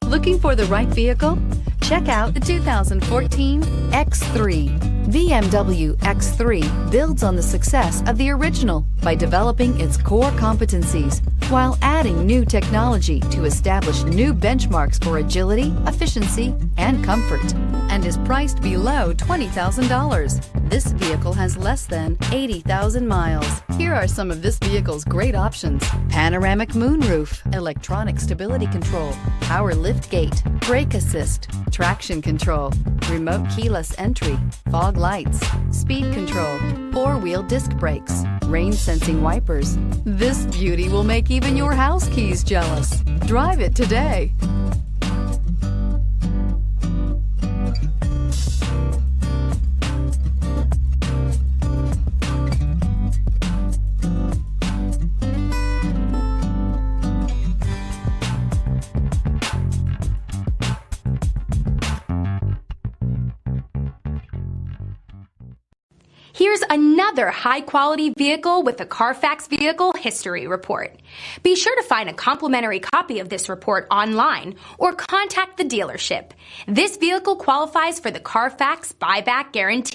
Looking for the right vehicle? Check out the 2014 X3. BMW X3 builds on the success of the original by developing its core competencies while adding new technology to establish new benchmarks for agility, efficiency, and comfort, and is priced below $20,000. This vehicle has less than 80,000 miles. Here are some of this vehicle's great options: panoramic moonroof, electronic stability control, power liftgate, brake assist, traction control, remote keyless entry, fog lights, speed control, four-wheel disc brakes, rain sensing wipers. This beauty will make even your house keys jealous. Drive it today. Here's another high-quality vehicle with a Carfax Vehicle History Report. Be sure to find a complimentary copy of this report online or contact the dealership. This vehicle qualifies for the Carfax Buyback Guarantee.